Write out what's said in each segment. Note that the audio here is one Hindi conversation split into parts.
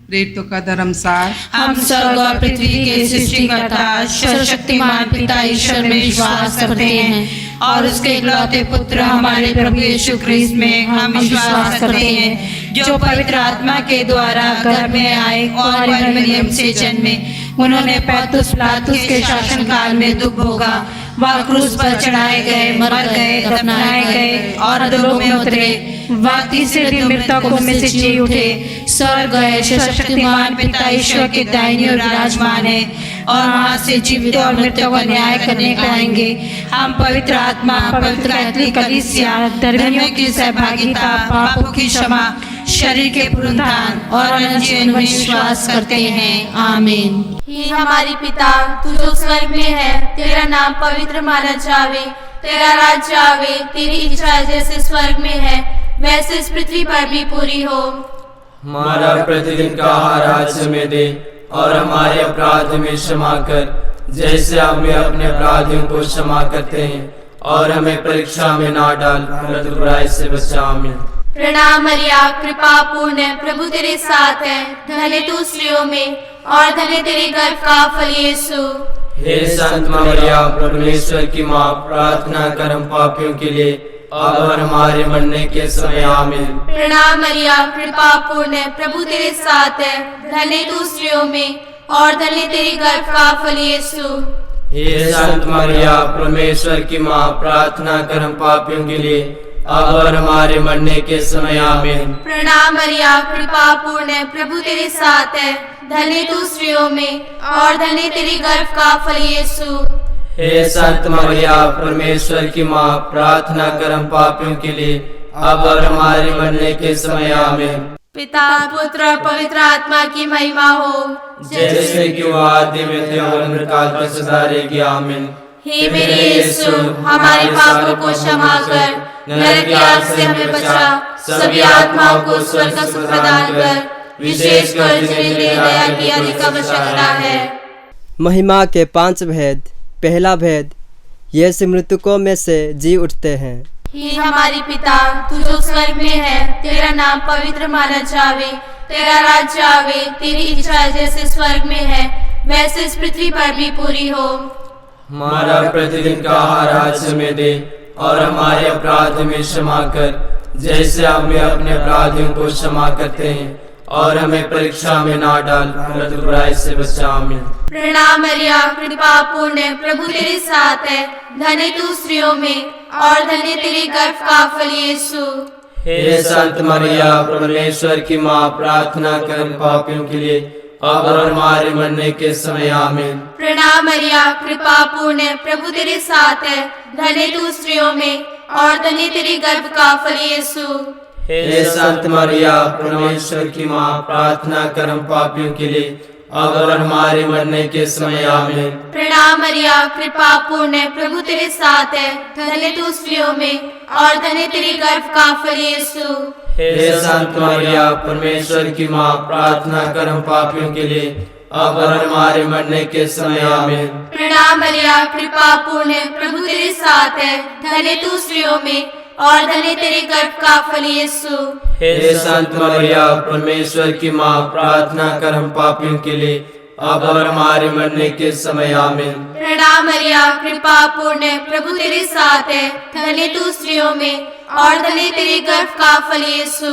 प्रेरितों का धर्मसार। हम स्वर्ग और पृथ्वी के सृष्टिकर्ता सर्वशक्तिमान पिता ईश्वर में विश्वास करते हैं और उसके इकलौते पुत्र हमारे प्रभु यीशु ख्रिस्त में हम विश्वास करते हैं, जो पवित्र आत्मा के द्वारा गर्भ में आए और मरियम से जन्मे। उन्होंने पैतुस पिलातुस के शासन काल में दुख भोगा, वह क्रूस पर चढ़ाए गए, मर गए, दफनाए गए और अधोलोक में उतरे। वह तीसरे दिन मृतकों में से जी उठे, स्वर्ग गए, सर्वशक्तिमान पिता ईश्वर के दाहिनी ओर विराजमान है और वहां से जीवित और मृतकों का न्याय करने को आएंगे। हम पवित्र आत्मा, पवित्र कैथोलिक कलीसिया, धर्मियों की सहभागिता, पापों की क्षमा, शरीर के पुनरुत्थान और अनंत जीवन में विश्वास करते हैं। आमीन। हे हमारे पिता, तू जो स्वर्ग में है, तेरा नाम पवित्र माना जावे, तेरा राज्य आवे, तेरी इच्छा जैसे स्वर्ग में है वैसे इस पृथ्वी पर भी पूरी हो। हमारा प्रतिदिन का आहार आज हमें दे और हमारे अपराध में क्षमा कर, जैसे हमें अपने अपराधियों को क्षमा करते हैं, और हमें परीक्षा में ना डाल, परंतु बुराई से बचा। आमीन। प्रणाम मरिया, कृपा पूर्ण, प्रभु तेरे साथ है, धन्य तू स्त्रियों में और धन्य तेरे गर्भ का फल यीशु। हे संत मरिया, परमेश्वर की माँ, प्रार्थना कर हम पापियों के लिए अब और हमारे मरने के समय। आमीन। प्रणाम मरिया, कृपा पूर्ण, प्रभु तेरे साथ है, धन्य तू स्त्रियों में और धन्य तेरे गर्भ का फल यीशु। हे संत मरिया, परमेश्वर की माँ, प्रार्थना कर हम पापियों के लिए अब और हमारे मरने के समय। आमीन। प्रणाम मरिया, कृपा पूर्ण, प्रभु तेरे साथ है, धन्य तू स्त्रियों में और धन्य तेरे गर्भ का फल यीशु। हे संत मरिया, परमेश्वर की माँ, प्रार्थना कर हम पापियों के लिए अब और हमारे मरने के समय। आमीन। पिता, पुत्र और पवित्र आत्मा की महिमा हो, जैसे कि वो आदि में थे और अनंतकाल तक सदा रहेगी। आमीन। हे मेरे यीशु, हमारे पापों को क्षमा कर, नरक की आग से हमें बचा, सभी आत्माओं को स्वर्ग का सुख प्रदान कर, विशेषकर जिन्हें तेरी दया की अधिक आवश्यकता है। महिमा के 5 भेद। पहला भेद, यीशु मृतकों में से जी उठते हैं। हे हमारे पिता, तू जो स्वर्ग में है, तेरा नाम पवित्र माना जावे, तेरा राज्य आवे, तेरी इच्छा जैसे स्वर्ग में है वैसे इस पृथ्वी पर भी पूरी हो। हमारा प्रतिदिन का आहार आज हमें दे और हमारे अपराध में क्षमा कर, जैसे हमें अपने अपराधियों को क्षमा करते हैं, और हमें परीक्षा में ना डाल, परंतु बुराई से बचा। आमीन। प्रणाम मरिया, कृपा पूर्ण, प्रभु तेरे साथ है, धन्य तू स्त्रियों में और धन्य तेरे गर्भ का फल यीशु। हे संत मरिया, परमेश्वर की माँ, प्रार्थना कर पापियों के लिए अब और हमारे मरने के समय। आमीन। प्रणाम मरिया, कृपा पूर्ण, प्रभु तेरे साथ है, धन्य तू स्त्रियों में और धन्य तेरे गर्भ का फल यीशु। हे संत मरिया, परमेश्वर की माँ, प्रार्थना कर हम पापियों के लिए अब और हमारे मरने के समय। आमीन। प्रणाम मरिया, कृपा पूर्ण, प्रभु तेरे साथ है, धन्य तू स्त्रियों में और धन्य तेरे गर्भ का फल यीशु। हे संत मरिया, परमेश्वर की माँ, प्रार्थना कर हम पापियों के लिए अब और हमारे मरने के समय। आमीन। प्रणाम मरिया, कृपा पूर्ण, प्रभु तेरे साथ है, धन्य तू स्त्रियों में और धन्य तेरे गर्भ का फल यीशु। हे संत मरिया, परमेश्वर की माँ, प्रार्थना कर हम पापियों के लिए अब और हमारे मरने के समय। आमीन। प्रणाम मरिया, कृपा पूर्ण, प्रभु तेरे साथ है, धन्य तू स्त्रियों में और धन्य तेरे गर्भ का फल यीशु।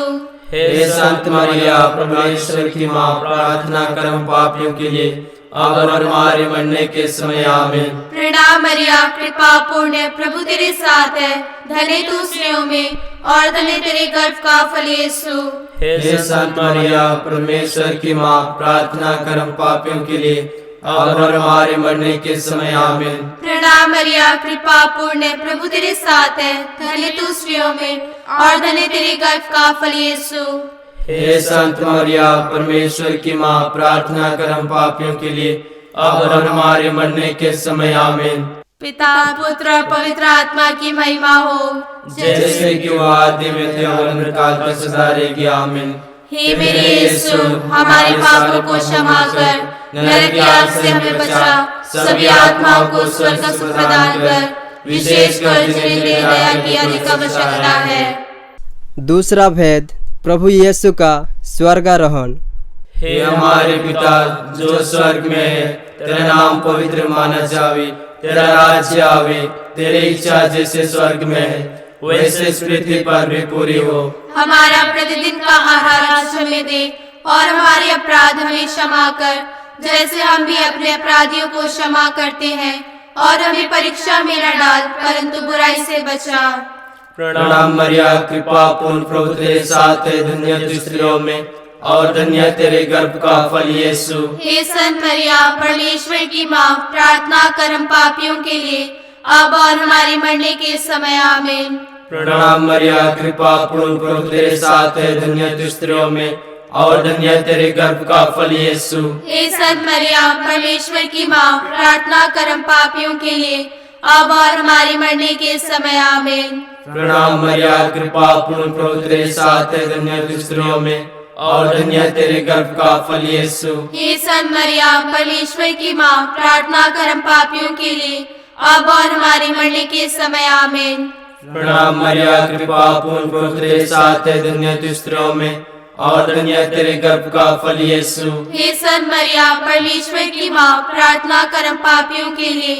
हे संत मरिया, परमेश्वर की माँ, प्रार्थना कर हम पापियों के लिए अब और हमारे मरने के समय। आमीन। प्रणाम मरिया, कृपा पूर्ण, प्रभु तेरे साथ है, धन्य तू स्त्रियों में और धन्य तेरे गर्भ का फल यीशु। हे संत मरिया, परमेश्वर की माँ, प्रार्थना कर हम पापियों के लिए अब और हमारे मरने के समय। आमीन। प्रणाम मरिया, कृपा पूर्ण, प्रभु तेरे साथ है, धन्य तू स्त्रियों में और धन्य तेरे गर्भ का फल यीशु। हे संत मरिया, परमेश्वर की माँ, प्रार्थना कर हम पापियों के लिए अब और हमारे मरने के समय। आमीन। पिता, पुत्र और पवित्र आत्मा की महिमा हो, जैसे कि वो आदि में थे और अनंतकाल तक सदा रहेगी। आमीन। हे मेरे यीशु, हमारे पापों को क्षमा कर, नरक की आग से हमें बचा, सभी आत्माओं को स्वर्ग का सुख प्रदान कर, विशेषकर जिन्हें तेरी दया की अधिक आवश्यकता है। दूसरा भेद, प्रभु यीशु का स्वर्गारोहण। हे हमारे पिता जो स्वर्ग में है, तेरा नाम पवित्र माना जावे, तेरा राज्य आवे, तेरी इच्छा जैसे स्वर्ग में है वैसे इस पृथ्वी पर भी पूरी हो। हमारा प्रतिदिन का आहार आज हमें दे, और हमारे अपराध हमें क्षमा कर, जैसे हम भी अपने अपराधियों को क्षमा करते हैं, और हमें परीक्षा में न डाल, परंतु बुराई से बचा। प्रणाम मरिया, कृपा पूर्ण प्रभु तेरे साथ है, धन्य तू स्त्रियों में और धन्य तेरे गर्भ का फल यीशु। हे संत मरिया, परमेश्वर की माँ, प्रार्थना कर हम पापियों के लिए, अब और हमारी मरने के समय। आमीन। प्रणाम मरिया, कृपा पूर्ण प्रभु तेरे साथ है, धन्य तू स्त्रियों में और धन्य तेरे गर्भ का फल यीशु। हे संत मरिया, परमेश्वर की माँ, प्रार्थना कर हम पापियों के लिए, अब और हमारी मरने के समय। आमीन। प्रणाम मरिया, कृपा पूर्ण प्रभु तेरे साथ है, धन्य तू स्त्रियों में और धन्य तेरे गर्भ का फल यीशु। हे संत मरिया, परमेश्वर की माँ, प्रार्थना कर हम पापियों के लिए, अब और हमारी मरने के समय। आमीन। प्रणाम मरिया, कृपा पूर्ण प्रभु तेरे साथ है, धन्य तू स्त्रियों में और धन्य तेरे गर्भ का फल यीशु। हे संत मरिया, परमेश्वर की माँ, प्रार्थना कर हम पापियों के लिए,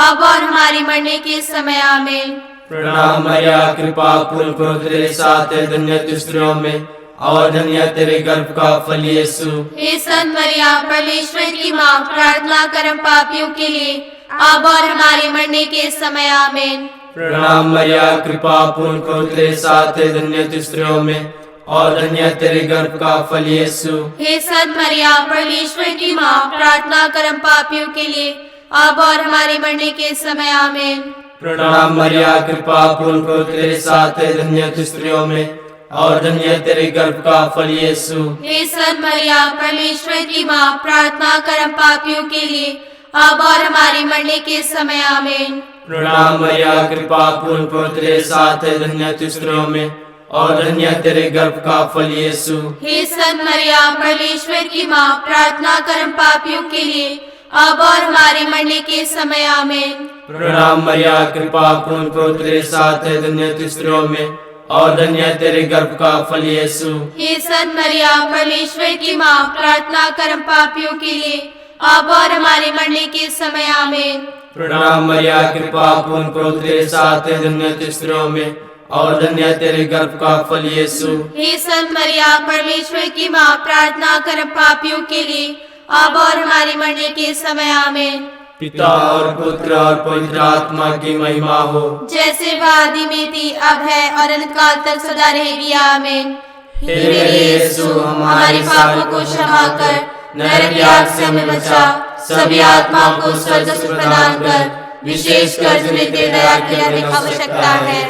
अब और हमारी मरने के समय। आमीन। प्रणाम मरिया, कृपा पूर्ण प्रभु तेरे साथ है, धन्य तू स्त्रियों में और धन्य तेरे गर्भ का फल यीशु। हे संत मरिया, परमेश्वर की माँ, प्रार्थना कर हम पापियों के लिए, अब और हमारी मरने के समय। आमीन। प्रणाम मरिया, कृपा पूर्ण प्रभु तेरे साथ है, धन्य तू स्त्रियों में और धन्य तेरे गर्भ का फल यीशु। हे संत मरिया, परमेश्वर की माँ, प्रार्थना कर हम पापियों के लिए, अब और हमारी मरने के समय। आमीन। प्रणाम मरिया, कृपा पूर्ण प्रभु तेरे साथ है, धन्य तू स्त्रियों में और धन्य तेरे गर्भ का फल यीशु। हे संत मरिया, परमेश्वर की माँ, प्रार्थना कर हम पापियों के लिए, अब और हमारी मरने के समय। आमीन। प्रणाम मरिया, कृपा पूर्ण प्रभु तेरे साथ है, धन्य तू स्त्रियों में और धन्य तेरे गर्भ का फल यीशु। हे संत मरिया, परमेश्वर की माँ, प्रार्थना कर हम पापियों के लिए, अब और हमारी मरने के समय। आमीन। प्रणाम मरिया, कृपा पूर्ण प्रभु तेरे साथ है, धन्य तू स्त्रियों में और धन्य तेरे गर्भ का फल यीशु। हे संत मरिया, परमेश्वर की माँ, प्रार्थना कर हम पापियों के लिए, अब और हमारी मरने के समय। आमीन। प्रणाम मरिया, कृपा पूर्ण प्रभु तेरे साथ है, धन्य तू स्त्रियों में और धन्य तेरे गर्भ का फल यीशु। हे संत मरिया, परमेश्वर की माँ, प्रार्थना कर हम पापियों के लिए, अब और हमारी मरने के समय। आमीन। पिता और पुत्र और पवित्र आत्मा की महिमा हो, जैसे वह आदि में थी, अब है और अनंत काल तक सदा रहेगी। आमीन। हे मेरे यीशु, हमारे पापों को क्षमा कर, नरक की आग से हमें बचा, सभी आत्माओं को स्वर्ग सुख प्रदान कर, विशेषकर जिन्हें तेरी दया की अधिक आवश्यकता है।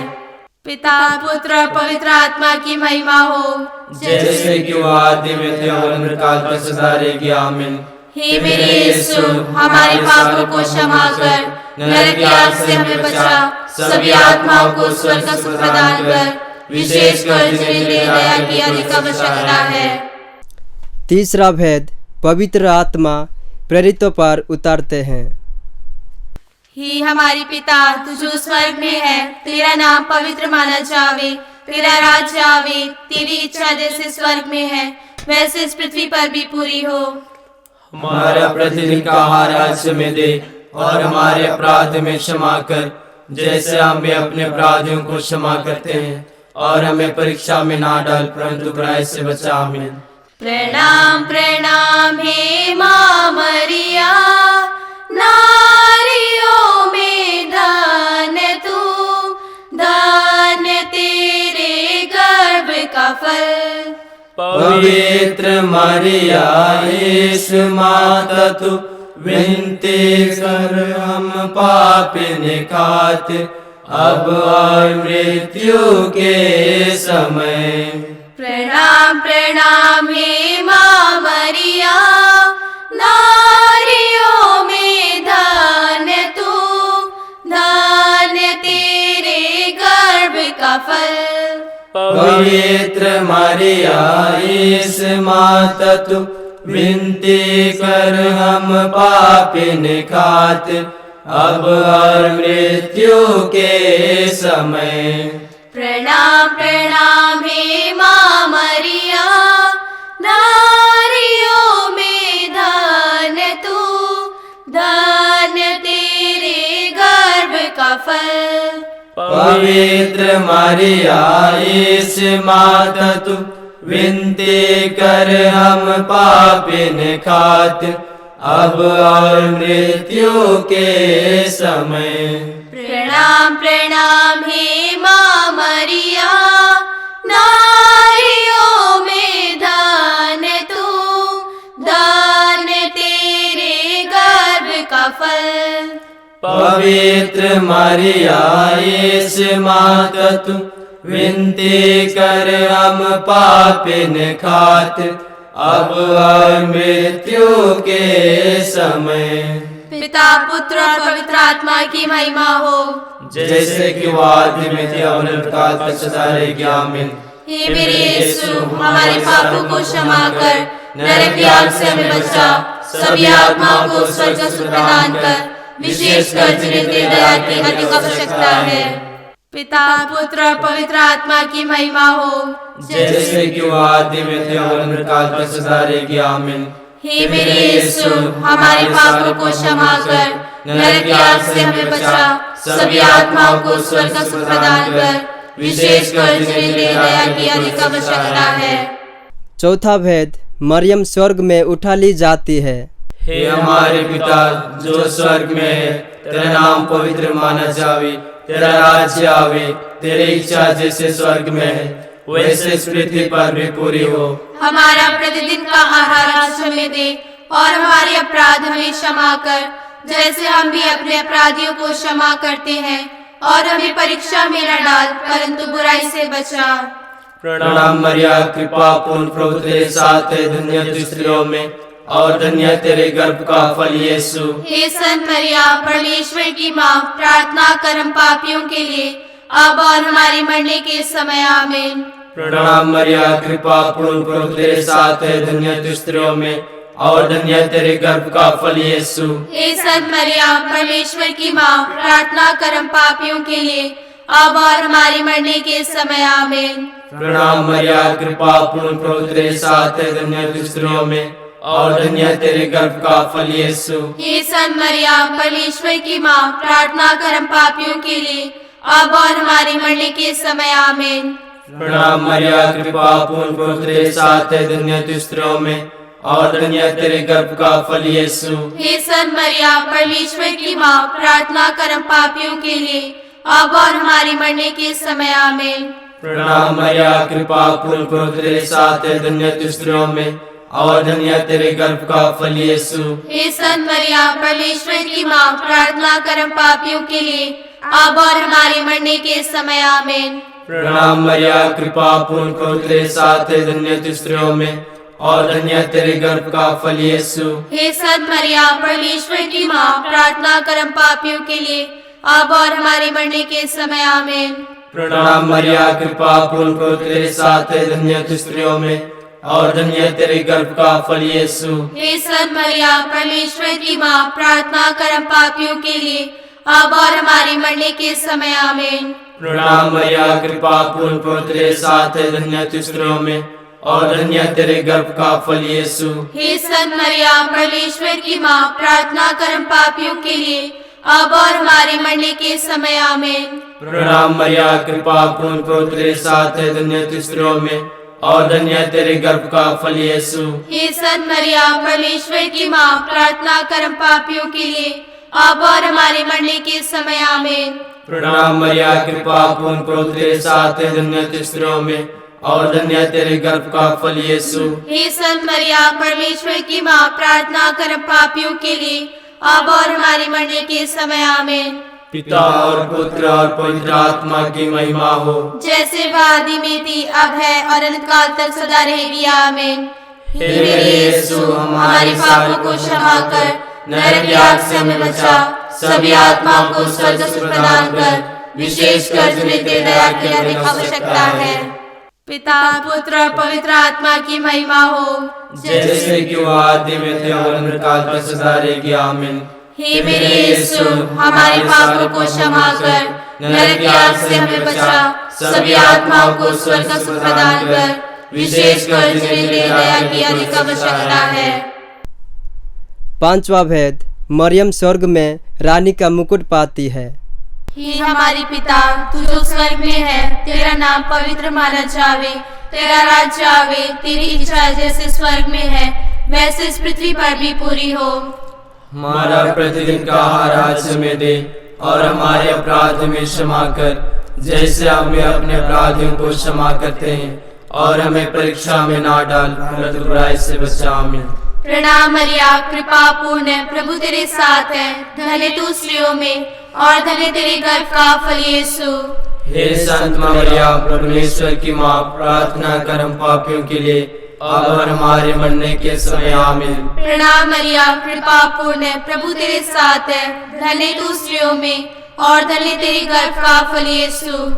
पिता, पुत्र और पवित्र आत्मा की महिमा हो, जैसे कि वह आदि में थे और अनंत काल तक सदा रहेगी। आमीन। हे मेरे यीशु, हमारे पापों को क्षमा कर, नरक की आग से हमें बचा, सभी आत्माओं को स्वर्ग सुख प्रदान कर, विशेषकर जिन्हें तेरी दया की अधिक आवश्यकता है। तीसरा भेद, पवित्र आत्मा प्रेरितों पर उतारते हैं। हे हमारे पिता, तू जो स्वर्ग में है, तेरा नाम पवित्र माना जावे, तेरा राज्य आवे, तेरी इच्छा जैसे स्वर्ग में है वैसे इस पृथ्वी पर भी पूरी हो। हमारा प्रतिदिन का आहार आज हमें दे और हमारे अपराध में क्षमा कर, जैसे हम भी अपने अपराधियों को क्षमा करते हैं, और हमें परीक्षा में ना डाल, परंतु बुराई से बचा। आमीन। प्रणाम प्रणाम हे माँ मरिया, नारियों में धन्य तू, धन्य तेरे गर्भ का फल। पवित्र मरिया इस माता तू, विनती कर हम पापिन खातिर, अब और मृत्यु के समय। प्रणाम प्रणाम हे माँ मरिया, नारियों में धन्य तू, धन्य तेरे गर्भ का फल। पवित्र मरिया इस माता तू, विनती कर हम पापिन खातिर, अब और मृत्यु के समय। प्रणाम प्रणाम हे माँ मरिया, नारियों धन्य तेरे गर्भ का फल। पवित्र मरिया इस माता तू विनती कर हम पापिन खातिर अब और मृत्यु के समय। प्रणाम प्रणाम हे माँ मरिया, नारियों में धन्य तू, धन्य तेरे गर्भ का फल। पवित्र मरिया इस माता तू विनती कर हम पापिन खातिर अब और मृत्यु के समय। पिता पुत्र और पवित्र आत्मा की महिमा हो, जैसे कि वो आदि में थी और काल तक सदा रहेगी आमीन। हे मेरे यीशु, हमारे पापों को क्षमा कर, नरक की आग से हमें बचा, सभी आत्माओं को स्वर्ग सुख प्रदान कर, विशेषकर जिन्हें तेरी दया की अधिक आवश्यकता है। पिता पुत्र और पवित्र आत्मा की महिमा हो, जैसे कि वो आदि में थे और काल तक सदा रहेगी आमीन। हे मेरे यीशु, हमारे पापों को क्षमा कर, नरक की आग से हमें बचा, सभी आत्माओं को स्वर्ग सुख प्रदान कर, विशेषकर जिन्हें तेरी दया की अधिक आवश्यकता है। चौथा भेद, मरियम स्वर्ग में उठा ली जाती है। हे हमारे पिता जो स्वर्ग में है, तेरा नाम पवित्र माना जावे, तेरा राज्य आवे, तेरी इच्छा जैसे स्वर्ग में है वैसे इस पृथ्वी पर भी पूरी हो। हमारा प्रतिदिन का आहार आज हमें दे, और हमारे अपराध हमें क्षमा कर, जैसे हम भी अपने अपराधियों को क्षमा करते हैं, और हमें परीक्षा में न डाल, परंतु बुराई से बचा। प्रणाम मरिया, कृपा पूर्ण प्रभु तेरे साथ है, धन्य तू स्त्रियों में और धन्य तेरे गर्भ का फल यीशु। हे संत मरिया, परमेश्वर की माँ, प्रार्थना कर हम पापियों के लिए, अब और हमारी मरने के समय आमीन। प्रणाम मरिया, कृपा पूर्ण प्रभु तेरे साथ है, धन्य तू स्त्रियों में और धन्य तेरे गर्भ का फल यीशु। हे संत मरिया, परमेश्वर की माँ, प्रार्थना कर हम पापियों के लिए, अब और हमारी मरने के समय आमीन। प्रणाम मरिया, कृपा पूर्ण प्रभु तेरे साथ है, धन्य तू स्त्रियों में और धन्य तेरे गर्भ का फल यीशु। हे संत मरिया, परमेश्वर की माँ, प्रार्थना कर हम पापियों के लिए, अब और हमारी मरने के समय आमीन। प्रणाम मरिया, कृपा पूर्ण प्रभु तेरे साथ है, धन्य तू स्त्रियों में और धन्य तेरे गर्भ का फल यीशु। हे संत मरिया, परमेश्वर की माँ, प्रार्थना कर हम पापियों के लिए, अब और हमारी मरने के समय आमीन। प्रणाम मरिया, कृपा पूर्ण प्रभु तेरे साथ है, धन्य तू स्त्रियों में और धन्य तेरे गर्भ का फल यीशु। हे संत मरिया, परमेश्वर की माँ, प्रार्थना कर हम पापियों के लिए, अब और हमारी मरने के समय आमीन। प्रणाम मरिया, कृपा पूर्ण प्रभु तेरे साथ है, धन्य तू स्त्रियों में और धन्य तेरे गर्भ का फल यीशु। हे संत मरिया, परमेश्वर की माँ, प्रार्थना कर हम पापियों के लिए, अब और हमारी मरने के समय आमीन। प्रणाम मरिया, कृपा पूर्ण प्रभु तेरे साथ है, धन्य तू स्त्रियों में और धन्य तेरे गर्भ का फल यीशु। हे संत मरिया, परमेश्वर की माँ, प्रार्थना कर हम पापियों के लिए, अब और हमारी मरने के समय आमीन। प्रणाम मरिया, कृपा पूर्ण प्रभु तेरे साथ है, धन्य तू स्त्रियों में और धन्य तेरे गर्भ का फल यीशु। हे संत मरिया, परमेश्वर की माँ, प्रार्थना कर हम पापियों के लिए, अब और हमारी मरने के समय आमीन। प्रणाम मरिया, कृपा पूर्ण प्रभु तेरे साथ है, धन्य तू स्त्रियों में और धन्य तेरे गर्भ का फल यीशु। हे संत मरिया, परमेश्वर की माँ, प्रार्थना कर हम पापियों के लिए, अब और हमारी मरने के समय आमीन। प्रणाम मरिया, कृपा पूर्ण प्रभु तेरे साथ है, धन्य तू स्त्रियों में और धन्य तेरे गर्भ का फल यीशु। हे संत मरिया, परमेश्वर की माँ, प्रार्थना कर हम पापियों के लिए, अब और हमारी मरने के समय आमीन। पिता और पुत्र और पवित्र आत्मा की महिमा हो, जैसे वह आदि में थी, अब है और अनंत काल तक सदा रहेगी आमीन। हे मेरे यीशु, हमारे पापों को क्षमा कर, नरक की आग से हमें बचा, सभी आत्माओं को स्वर्ग सुख प्रदान कर, विशेषकर जिन्हें तेरी दया की अधिक आवश्यकता है। पिता पुत्र और पवित्र आत्मा की महिमा हो, जैसे कि वो आदि में थे और अनंत काल तक सदा रहेगी आमीन। हे मेरे यीशु, हमारे पापों को क्षमा कर, नरक की आग से हमें बचा, सभी आत्माओं को स्वर्ग सुख प्रदान कर, विशेषकर जिन्हें तेरी दया की अधिक आवश्यकता है। पांचवा भेद, मरियम स्वर्ग में रानी का मुकुट पाती है। हे हमारे पिता, तू जो स्वर्ग में है, तेरा नाम पवित्र माना जावे, तेरा राज्य आवे, तेरी इच्छा जैसे स्वर्ग में है वैसे इस पृथ्वी पर भी पूरी हो। हमारा प्रतिदिन का आहार आज हमें दे, और हमारे अपराध में क्षमा कर, जैसे हमें अपने अपराधियों को क्षमा करते हैं, और हमें परीक्षा में ना डाल, परंतु बुराई से बचा। आमीन। प्रणाम मरिया, कृपा पूर्ण, प्रभु तेरे साथ है, धन्य तू स्त्रियों में और धन्य तेरे गर्भ का फल यीशु। हे संत मरिया, परमेश्वर की माँ, प्रार्थना कर हम पापियों के लिए, अब और हमारे मरने के समय। आमीन। प्रणाम मरिया, कृपा पूर्ण, प्रभु तेरे साथ है, धन्य तू स्त्रियों में और धन्य तेरे गर्भ का फल यीशु।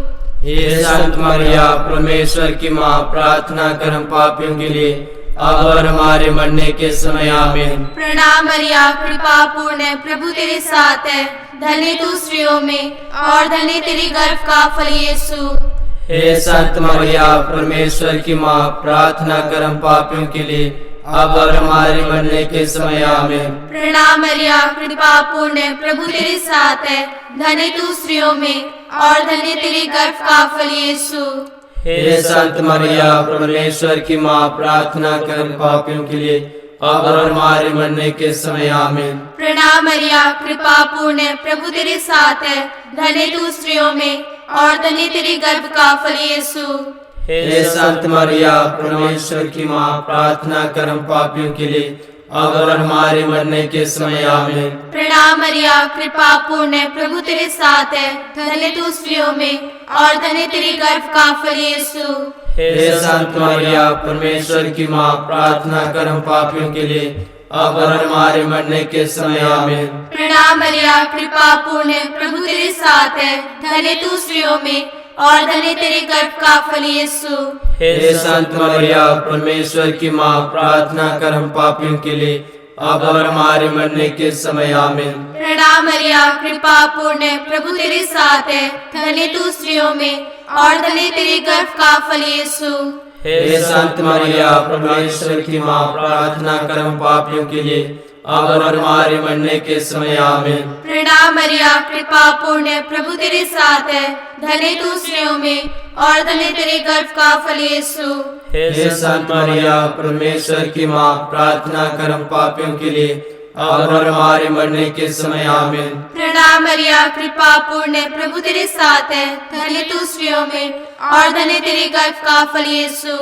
हे संत मरिया, परमेश्वर की माँ, प्रार्थना कर हम पापियों के लिए, अब और हमारे मरने के समय। आमीन। प्रणाम मरिया, कृपा पूर्ण, प्रभु तेरे साथ है, धन्य तू स्त्रियों में और धन्य तेरे गर्भ का फल यीशु। हे संत मरिया, परमेश्वर की माँ, प्रार्थना कर हम पापियों के लिए, अब और हमारे मरने के समय। आमीन। प्रणाम मरिया, कृपा पूर्ण, प्रभु तेरे साथ है, धन्य तू स्त्रियों में और धन्य तेरे गर्भ का फल यीशु। हे संत मरिया, परमेश्वर की माँ, प्रार्थना कर हम पापियों के लिए, अब और हमारे मरने के समय। आमीन। प्रणाम मरिया, कृपा पूर्ण, प्रभु तेरे साथ है, धन्य तू स्त्रियों में और धन्य तेरे गर्भ का फल यीशु। हे संत मरिया, परमेश्वर की माँ, प्रार्थना कर हम पापियों के लिए, अब और हमारे मरने के समय। आमीन। प्रणाम मरिया, कृपा पूर्ण, प्रभु तेरे साथ है, धन्य तू स्त्रियों में और धन्य तेरे गर्भ का फल यीशु। हे संत मरिया, परमेश्वर की माँ, प्रार्थना कर हम पापियों के लिए, अब और हमारे मरने के समय। आमीन। प्रणाम मरिया, कृपा पूर्ण, प्रभु तेरे साथ है, धन्य तू स्त्रियों में और धन्य तेरे गर्भ का फल यीशु। हे संत मरिया, परमेश्वर की माँ, प्रार्थना कर हम पापियों के लिए, अब और हमारे मरने के समय। आमीन। प्रणाम मरिया, कृपा पूर्ण, प्रभु तेरे साथ है, धन्य तू स्त्रियों में और धन्य तेरे गर्भ का फल यीशु। हे संत मरिया, परमेश्वर की माँ, प्रार्थना कर हम पापियों के लिए, अब और हमारे मरने के समय। आमीन। प्रणाम मरिया, कृपा पूर्ण, प्रभु तेरे साथ है, धन्य तू स्त्रियों में और धन्य तेरे गर्भ का फल यीशु। हे संत मरिया, परमेश्वर की माँ, प्रार्थना कर हम पापियों के लिए, अब और हमारे मरने के समय। आमीन। प्रणाम मरिया, कृपा पूर्ण, प्रभु तेरे साथ है, धन्य तू स्त्रियों में और धन्य तेरे गर्भ का फल यीशु।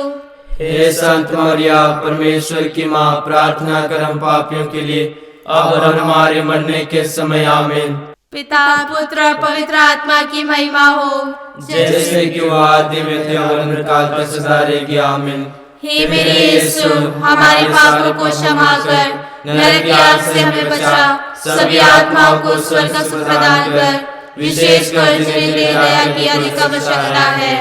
हे संत मरिया, परमेश्वर की माँ, प्रार्थना कर हम पापियों के लिए, अब और हमारे मरने के समय। आमीन। पिता, पुत्र और पवित्र आत्मा की महिमा हो, जैसे कि वो आदि में थे और अंतकाल तक सदा रहेगी। आमीन। हे मेरे यीशु, हमारे पापों को क्षमा कर, नरक की आग से हमें बचा, सभी आत्माओं को स्वर्ग का सुख प्रदान कर, विशेषकर जिन्हें तेरी दया की अधिक आवश्यकता है।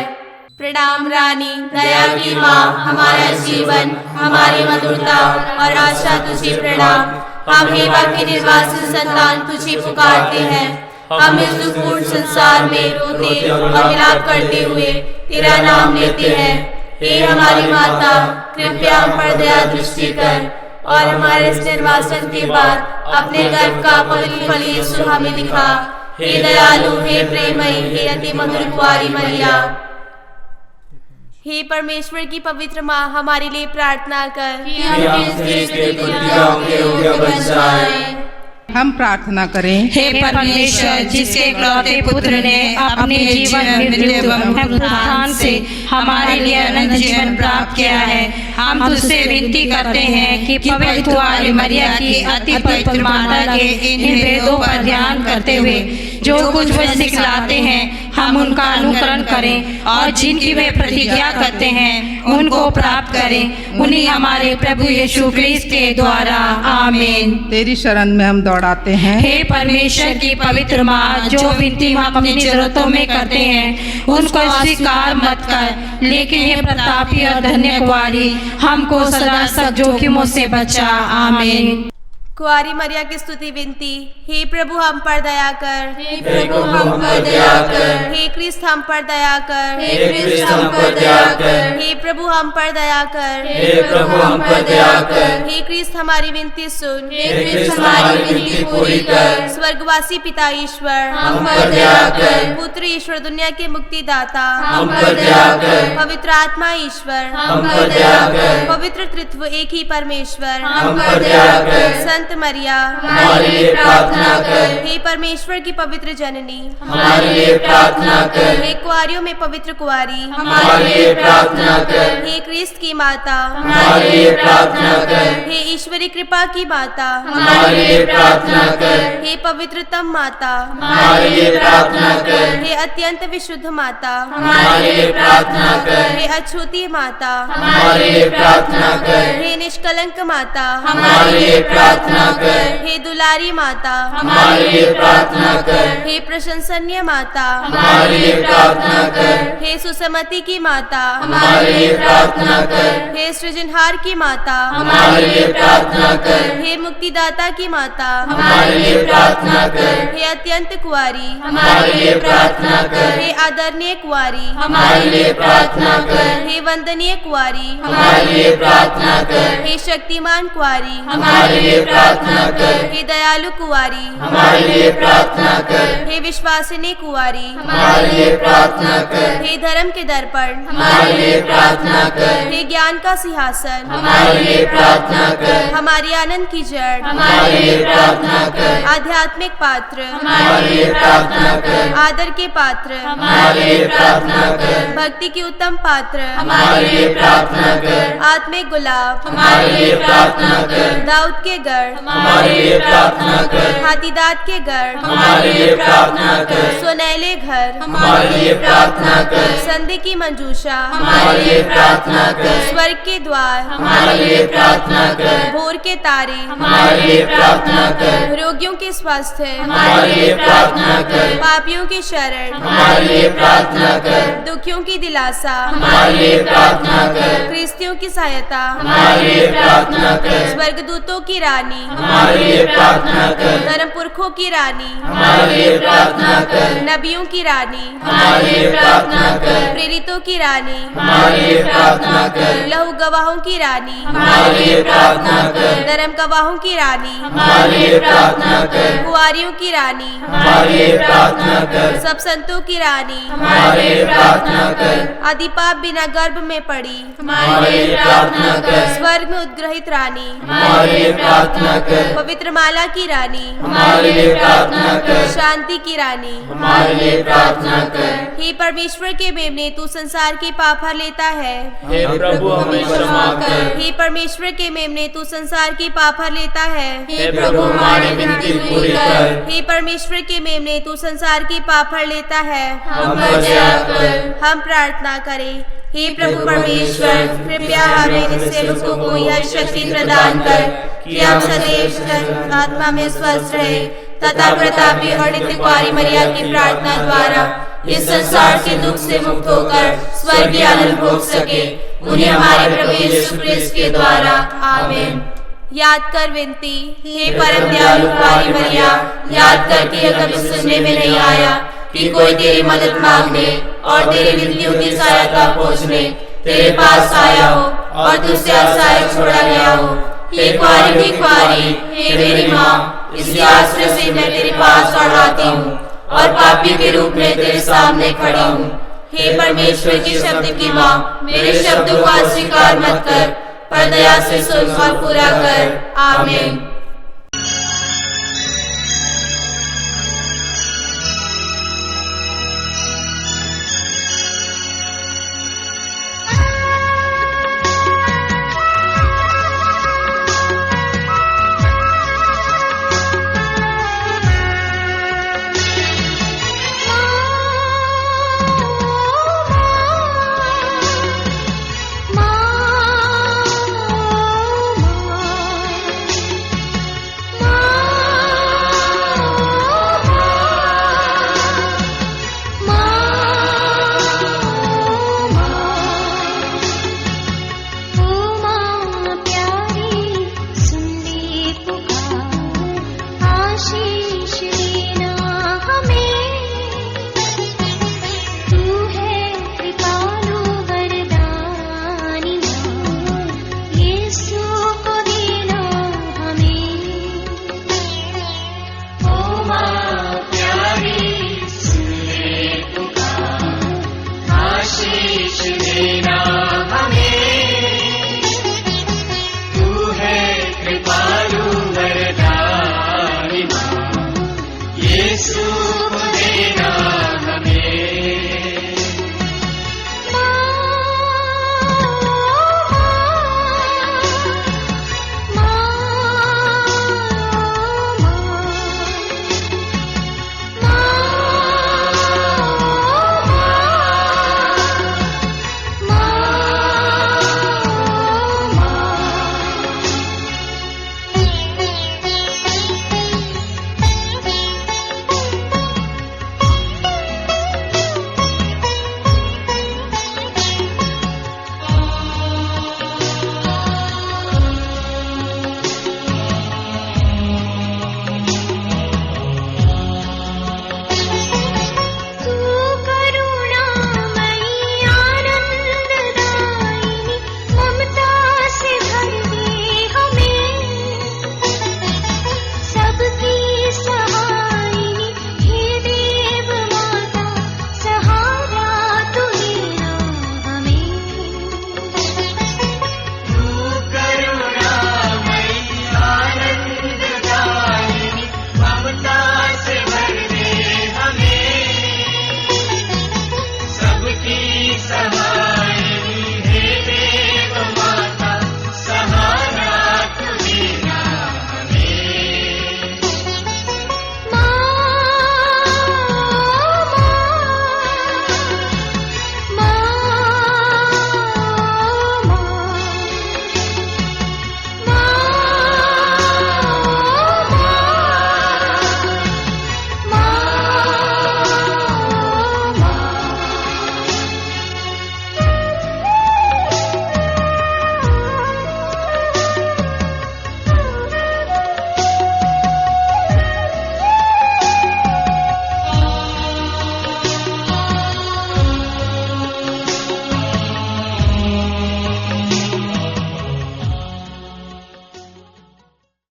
प्रणाम रानी, दया की माँ, हमारा जीवन, हमारी मधुरता और आशा तुझे प्रणाम। हम हेवा के निर्वासित संतान तुझे पुकारते हैं। हम इस दुखपूर्ण संसार में रोते और विलाप करते हुए तेरा नाम लेते हैं। हे हमारी माता, कृपया हम पर दया दृष्टि कर और हमारे इस निर्वासन के बाद अपने गर्भ का पवित्र फल यीशु हमें दिखा। हे दयालु, हे प्रेममयी, हे अति मधुर कुंवारी मरिया। हे परमेश्वर की पवित्र माँ, हमारे लिए प्रार्थना कर कि हम इस देश के प्रतिज्ञाओं के योग्य बन जाएं। हम प्रार्थना करें। हे परमेश्वर, जिसके इकलौते पुत्र ने अपने जीवन मृत्यु एवं पुनरुत्थान से हमारे लिए अनंत जीवन प्राप्त किया है, हम तुझसे विनती करते हैं कि पवित्र कुंवारी मरिया की अति पवित्र माता के इन वेदों पर ध्यान करते हुए जो कुछ वे सिखलाते हैं हम उनका अनुकरण करें और जिनकी वे प्रतिज्ञा करते हैं उनको प्राप्त करें, उन्हीं हमारे प्रभु यीशु ख्रीस्त के द्वारा। आमीन। तेरी शरण में हम दौड़ाते हैं। हे परमेश्वर की पवित्र माँ, जो विनती हम अपनी जरूरतों में करते हैं उनको स्वीकार मत कर, लेकिन ये प्रतापी और धन्य कुंवारी हमको सदा सब जोखिमों से बचा। आमीन। कुआरी मरिया की स्तुति विनती। हे प्रभु हम पर दया कर, हे प्रभु हम पर दया कर, हे क्रिस्त हम पर दया कर, हे क्रिस्त हम पर दया कर, हे प्रभु हम पर दया कर, हे प्रभु हम पर दया कर, हे क्रिस्त हमारी विनती सुन, हे क्रिस्त हमारी विनती पूरी कर, स्वर्गवासी पिता ईश्वर हम पर दया कर, पुत्र ईश्वर दुनिया के मुक्तिदाता हम पर दया कर, पवित्र आत्मा ईश्वर हम पर दया कर, पवित्र तृत्व एक ही परमेश्वर हम पर दया कर, संत मरिया हमारे लिए प्रार्थना कर, हे परमेश्वर की पवित्र जननी हमारे लिए प्रार्थना कर, हे कुआरियों में पवित्र कुआरी हमारे लिए प्रार्थना कर, हे क्रिस्त की माता हमारे लिए प्रार्थना कर, हे ईश्वरी कृपा की माता हमारे लिए प्रार्थना कर, हे पवित्रतम माता हमारे लिए प्रार्थना कर, हे अत्यंत विशुद्ध माता हमारे लिए प्रार्थना कर, हे अछूती माता हमारे लिए प्रार्थना कर, हे निष्कलंक माता हमारे लिए प्रार्थना कर, हे दुलारी माता हमारे लिए प्रार्थना कर, हे प्रशंसनीय माता हमारे लिए प्रार्थना कर, हे सुसमति की माता हमारे लिए प्रार्थना कर, हे सृजनहार की माता हमारे लिए प्रार्थना कर, हे मुक्तिदाता की माता हमारे लिए प्रार्थना कर, हे अत्यंत कुआरी हमारे लिए प्रार्थना कर, हे आदरणीय कुआरी हमारे लिए प्रार्थना कर, हे वंदनीय कुआरी हमारे लिए प्रार्थना कर, हे शक्तिमान कुआरी हमारे लिए प्रार्थना कर, हे दयालु कुआरी हमारे लिए प्रार्थना कर, हे विश्वासिनी कुआरी हमारे लिए प्रार्थना कर, हे धर्म के दर्पण हमारे लिए प्रार्थना कर, हे ज्ञान का सिंहासन हमारे लिए प्रार्थना कर, हमारी आनंद की जड़ हमारे लिए प्रार्थना कर, आध्यात्मिक पात्र हमारे लिए प्रार्थना कर, आदर के पात्र हमारे लिए प्रार्थना कर, भक्ति की उत्तम पात्र हमारे लिए प्रार्थना कर, आत्मिक गुलाब हमारे लिए प्रार्थना कर, दाऊद के गढ़ हमारे लिए प्रार्थना कर, हाथीदांत के गढ़ हमारे लिए प्रार्थना कर, सोनैले घर हमारे लिए प्रार्थना कर, संधि की मंजूषा हमारे लिए प्रार्थना कर, स्वर्ग के द्वार हमारे लिए प्रार्थना कर, भोर के तारे हमारे लिए प्रार्थना कर, रोगियों के स्वास्थ्य हमारे लिए प्रार्थना कर, पापियों की शरण हमारे लिए प्रार्थना कर, दुखियों की दिलासा हमारे लिए प्रार्थना कर, क्रिस्तियों की सहायता हमारे लिए प्रार्थना कर, स्वर्गदूतों की रानी हमारे लिए प्रार्थना कर, धर्म पुरखों की रानी हमारे लिए प्रार्थना कर, नबियों की रानी हमारे लिए प्रार्थना कर, प्रेरितों की रानी हमारे लिए प्रार्थना कर, लहू गवाहों की रानी हमारे लिए प्रार्थना कर, धर्म गवाहों की रानी हमारे लिए प्रार्थना कर, कुआरियों की रानी हमारे लिए प्रार्थना कर, सब संतों की रानी हमारे लिए प्रार्थना कर, आदिपाप बिना गर्भ में पड़ी हमारे लिए प्रार्थना कर, स्वर्ग में उद्ग्रहित रानी हमारे लिए प्रार्थना कर, पवित्र माला की रानी हमारे लिए प्रार्थना कर, शांति की रानी हमारे लिए प्रार्थना कर, हे परमेश्वर के मेमने तू संसार के पाप हर लेता है। हे प्रभु हमें क्षमा कर। हे परमेश्वर के मेमने तू संसार के पाप हर लेता है। हे प्रभु हमारी विनती पूरी कर, हे परमेश्वर के मेमने तू संसार के पाप हर लेता है। हम पर दया कर, हम प्रार्थना करें। हे प्रभु परमेश्वर, कृपया हमें सेवकों को यह शक्ति प्रदान कर कि हम सदैव आत्मा में स्वस्थ रहे तथा प्रतापी और नित्य कुआरी मरिया की प्रार्थना द्वारा इस संसार के दुख से मुक्त होकर स्वर्गीय आनंद भोग सके। उन्हें हमारे प्रभु यीशु क्रिस्त के द्वारा आमीन। याद कर विनती। हे परम दयालु कुआरी मरिया, याद कर कि यह कभी सुनने में नहीं आया कि कोई तेरी मदद मांगने और तेरी विनतियों की सहायता खोजने तेरे पास आया हो और तुझसे असहाय छोड़ा गया हो। हे कुआरी की कुआरी, हे मेरी माँ, इसी आश्रय से मैं तेरे पास और आती हूँ और पापी के रूप में तेरे सामने खड़ी हूँ। हे परमेश्वर की शब्द की माँ, मेरे शब्दों को अस्वीकार मत कर, पर दया से सुन और पूरा कर। आमीन।